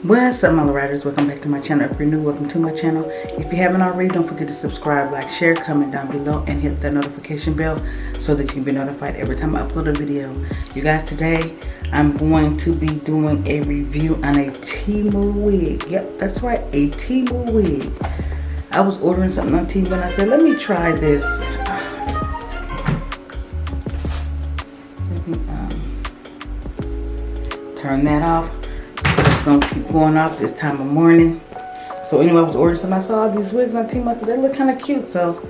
What's up, my riders? Welcome back to my channel. If you're new, welcome to my channel. If you haven't already, don't forget to subscribe, like, share, comment down below, and hit that notification bell so that you can be notified every time I upload a video. You guys, today I'm going to be doing a review on a Temu wig. Yep, that's right, a Temu wig. I was ordering something on Temu and I said, let me try this. Let me turn that off. It's gonna keep going off this time of morning. So anyway, I was ordering some. I saw these wigs on Temu. I said they look kind of cute, so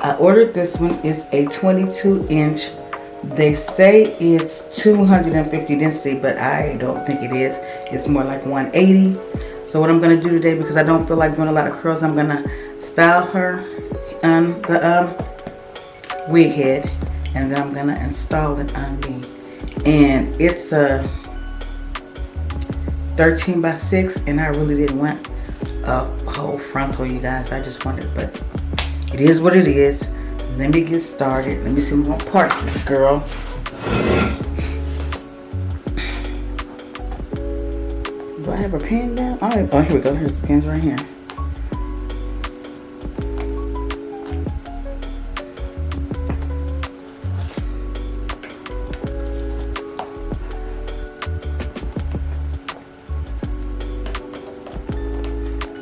I ordered this one. It's a 22-inch. They say it's 250 density, but I don't think it is. It's more like 180. So what I'm gonna do today, because I don't feel like doing a lot of curls, I'm gonna style her on the wig head, and then I'm gonna install it on me. And it's a 13 by 6, and I really didn't want a whole frontal, you guys. I just wanted, but it is what it is. Let me get started. Let me see what part this girl. Do I have a pen down? Oh, here we go. Here's the pins right here.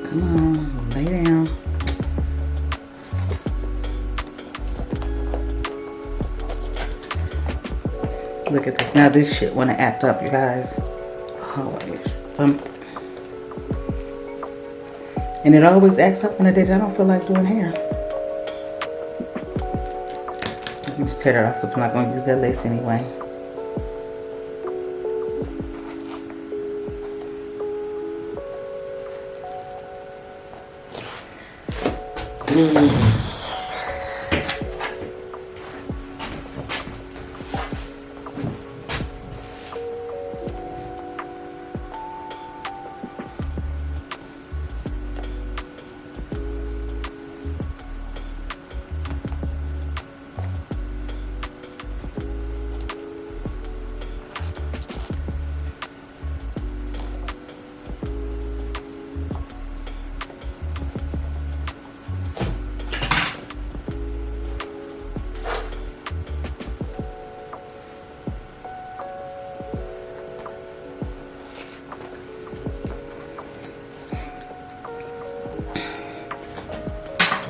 Come on, lay down. Look at this. Now this shit wanna act up, you guys. Oh, it's something. And it always acts up on a day that I don't feel like doing hair. You just tear that off because I'm not gonna use that lace anyway.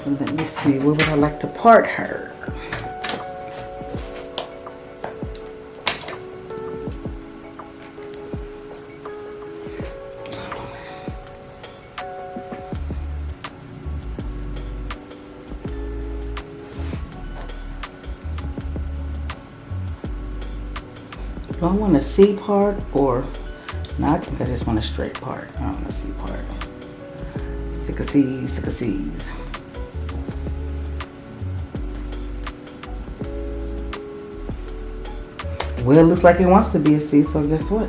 Let me see, where would I like to part her? Do I want a C part or, no, I think I just want a straight part. I don't want a C part. Sick of C's, sick of C's. Well, it looks like it wants to be a C, so guess what?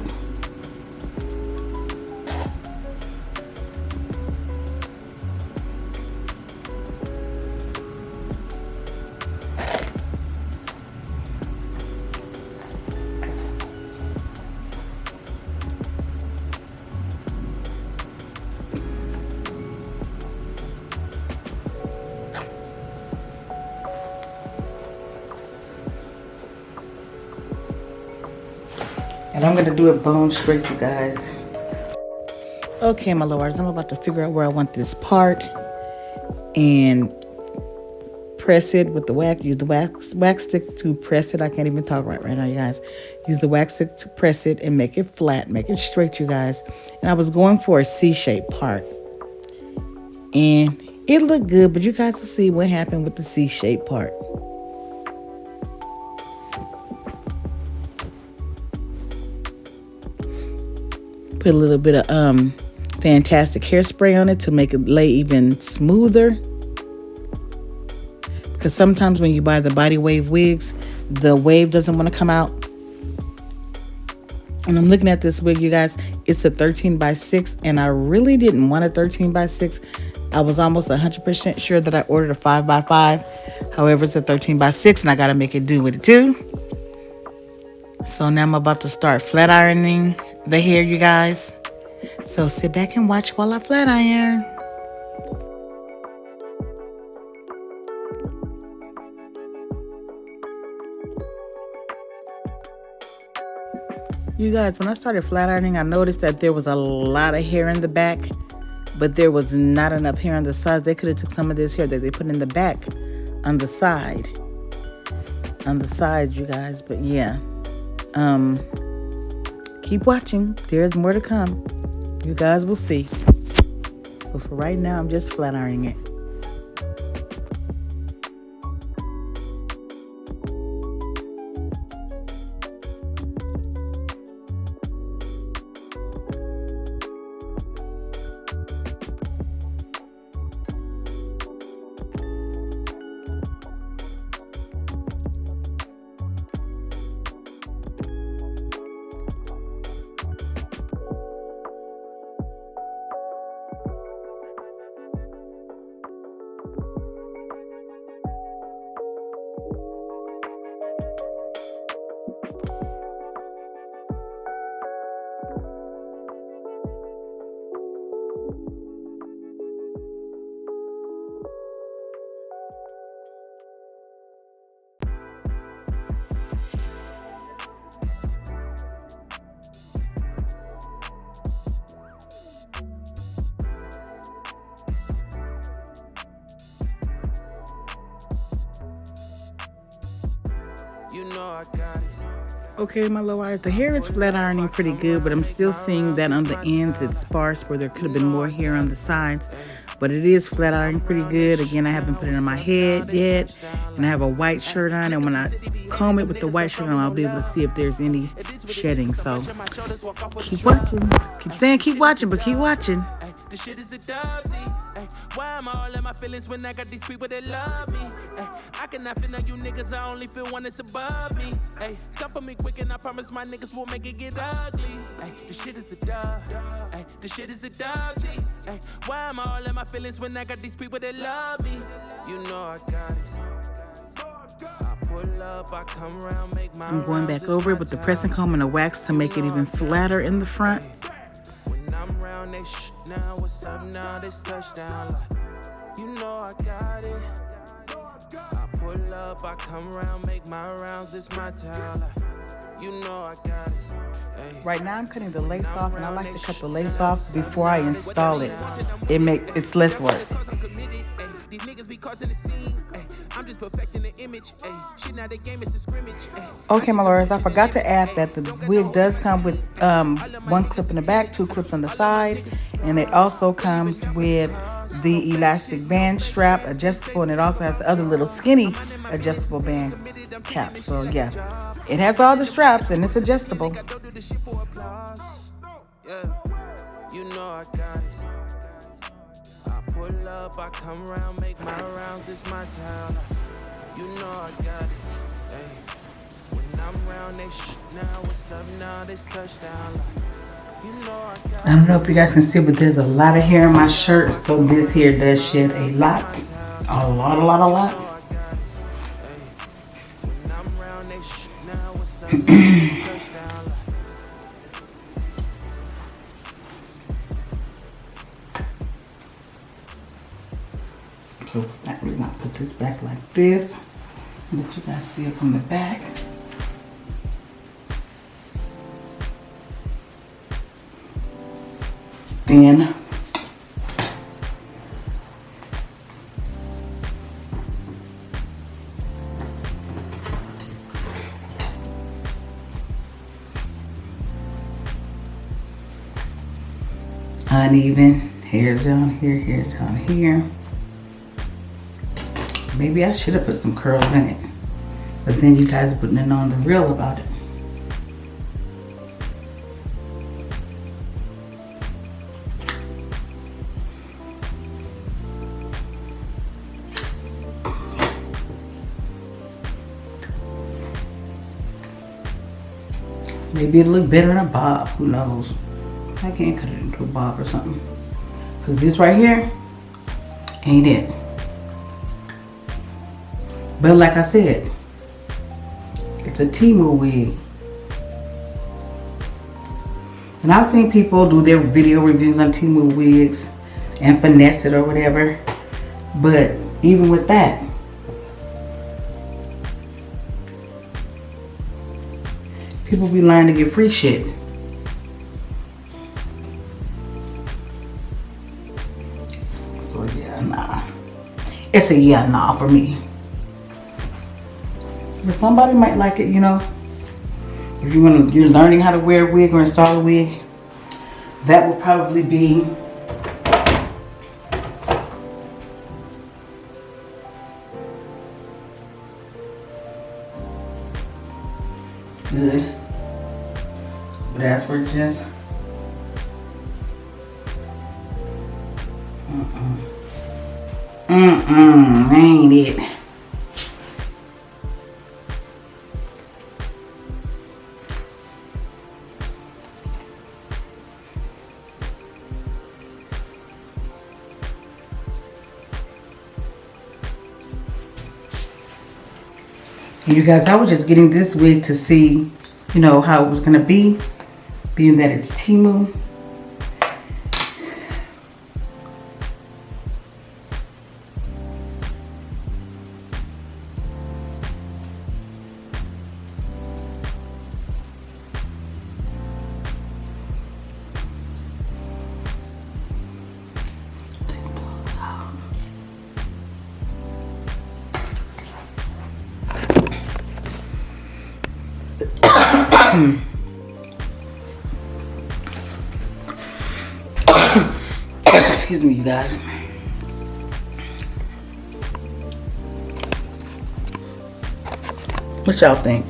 And I'm gonna do it bone straight, you guys. Okay, my lords, I'm about to figure out where I want this part and press it with the wax. Use the wax stick to press it. I can't even talk right now, you guys. Use the wax stick to press it and make it flat, make it straight, you guys. And I was going for a C-shaped part, and it looked good, but you guys will see what happened with the C-shaped part. Put a little bit of Fantastic hairspray on it to make it lay even smoother. Because sometimes when you buy the body wave wigs, the wave doesn't want to come out. And I'm looking at this wig, you guys. It's a 13 by 6, and I really didn't want a 13 by 6. I was almost 100% sure that I ordered a 5 by 5. However, it's a 13 by 6, and I got to make it do what it do. So now I'm about to start flat ironing the hair, you guys. So sit back and watch while I flat iron. You guys, when I started flat ironing, I noticed that there was a lot of hair in the back, but there was not enough hair on the sides. They could have took some of this hair that they put in the back on the side. On the sides, you guys. But yeah. Keep watching. There's more to come. You guys will see. But for right now, I'm just flat ironing it. You know I got it. Okay, my low eyes, the hair is flat ironing pretty good, but I'm still seeing that on the ends it's sparse where there could have been more hair on the sides. But it is flat ironing pretty good. Again, I haven't put it on my head yet, and I have a white shirt on, and when I comb it with the white shirt on, I'll be able to see if there's any shedding. So keep watching. Keep saying keep watching, but keep watching. The shit is a dubsy. Why am I all in my feelings when I got these people that love me? I cannot feel you niggas, I only feel one that's above me. Come for me quick and I promise my niggas won't make it get ugly. The shit is a dub. The shit is a dubsy. Why am I all in my feelings when I got these people that love me? You know I got it. I pull up, I come around, make my I'm going back over it with the pressing comb and the wax to make it even flatter in the front. When I'm around, they now, what's up now, this touchdown, like, you know I got it. I pull up, I come around, make my rounds, it's my town, like, you know I got it. Right now I'm cutting the lace off, and I like to cut the lace off before I install it. It's less work. These niggas be causing the scene. I'm just perfecting the image. Shit, now the game is a scrimmage. Okay, my lords, I forgot to add that the wig does come with one clip in the back, 2 clips on the side, and it also comes with the elastic band strap adjustable, and it also has the other little skinny adjustable band cap. So yeah, it has all the straps and it's adjustable. You know I got it. I pull up, I come around, make my rounds, it's my town. You know I got it. When I'm around, they now, what's up now, this touchdown. You know I got it. I don't know if you guys can see, but there's a lot of hair in my shirt, so this hair does shed a lot. A lot. When I'm around, they now, what's up now, this touchdown. So for that reason, I put this back like this, and let you guys see it from the back. Then uneven, hairs down here, hairs down here. Maybe I should have put some curls in it, but then you guys are putting it on the real about it. Maybe it'll look better in a bob, who knows. I can't cut it into a bob or something, because this right here ain't it. But like I said, it's a Temu wig. And I've seen people do their video reviews on Temu wigs and finesse it or whatever. But even with that, people be lying to get free shit. So yeah, nah. It's a yeah, nah for me. But somebody might like it, you know. If you're learning how to wear a wig or install a wig, that will probably be good. But as for just ain't it. You guys, I was just getting this wig to see, you know, how it was gonna be, being that it's Temu. Excuse me, you guys. What y'all think?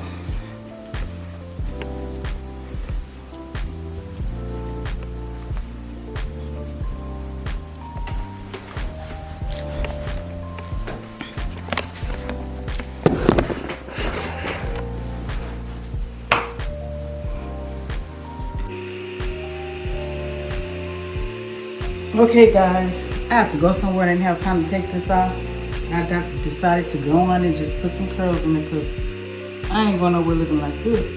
Okay, guys, I have to go somewhere and have time to take this off. I decided to go on and just put some curls in it because I ain't going nowhere looking like this.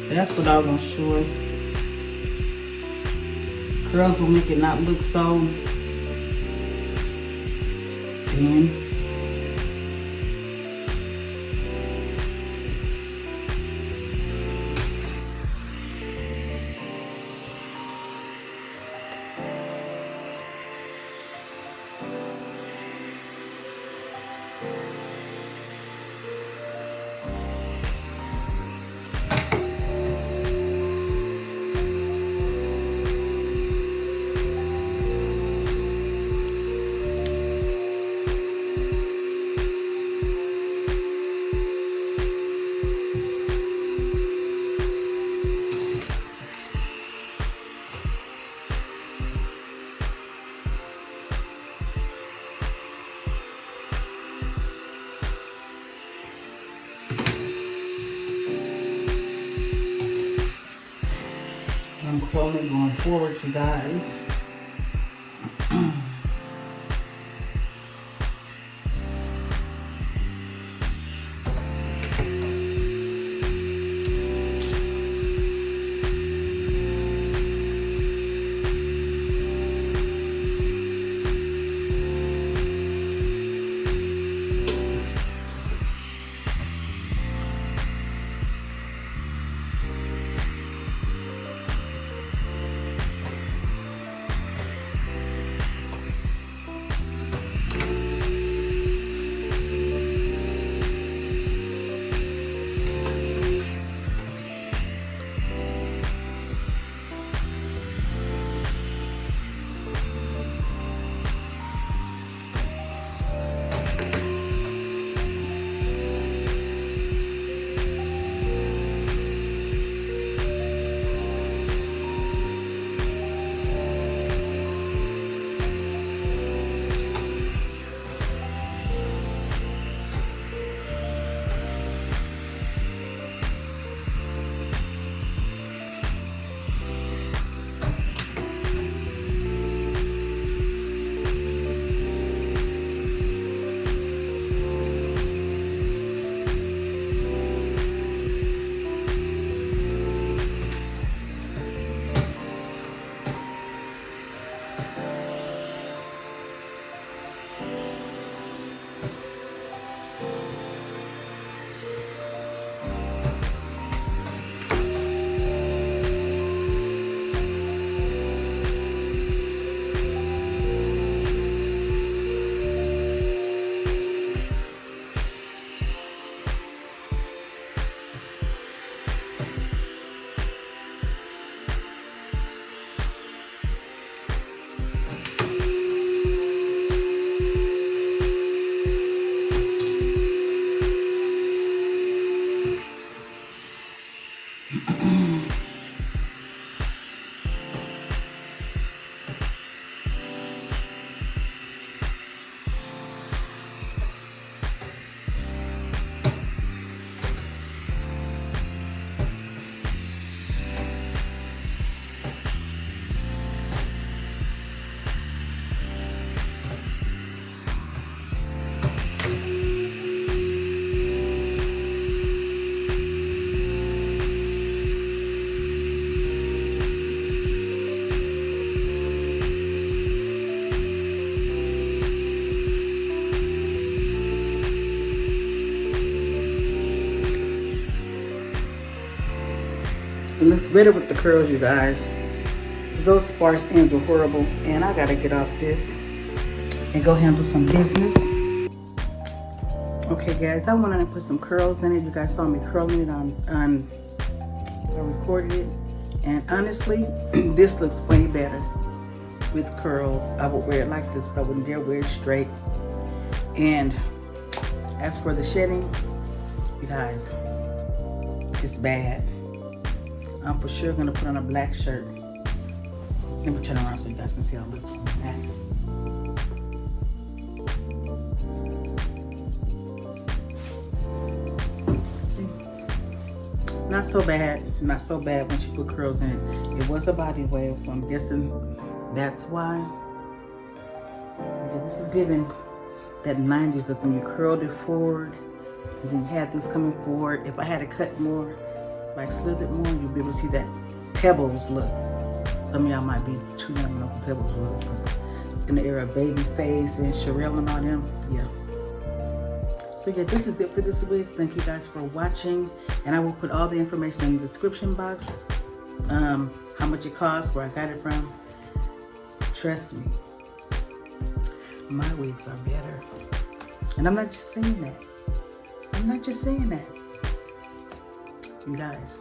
That's what I was sure. Curls will make it not look so thin. I'm slowly going forward, you guys. It looks better with the curls, you guys. Those sparse ends were horrible, and I gotta get off this and go handle some business. Okay, guys, I wanted to put some curls in it. You guys saw me curling it on I recorded it, and honestly, this looks way better with curls. I would wear it like this, but I wouldn't dare wear it straight. And as for the shedding, you guys, it's bad. I'm for sure gonna put on a black shirt. Let me turn around so you guys can see how it looks from the back. Not so bad, not so bad when she put curls in it. It was a body wave, so I'm guessing that's why. Okay, this is giving that 90s look when you curled it forward, and then you had this coming forward. If I had to cut more, like slid it more, you'd be able to see that Pebbles look. Some of y'all might be too young to know what Pebbles was, but in the era of Babyface and Sherelle and all them, yeah. So yeah, this is it for this wig. Thank you guys for watching, and I will put all the information in the description box. How much it costs, where I got it from. Trust me, my wigs are better. And I'm not just saying that. I'm not just saying that. You guys,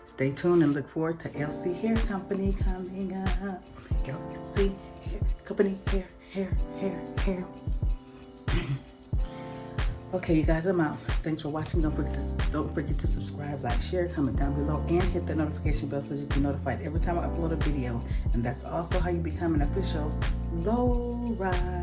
stay tuned and look forward to LC Hair Company coming up. LC Hair Company, hair. Okay, you guys, I'm out. Thanks for watching. Don't forget to subscribe, like, share, comment down below, and hit the notification bell so you can be notified every time I upload a video. And that's also how you become an official Lola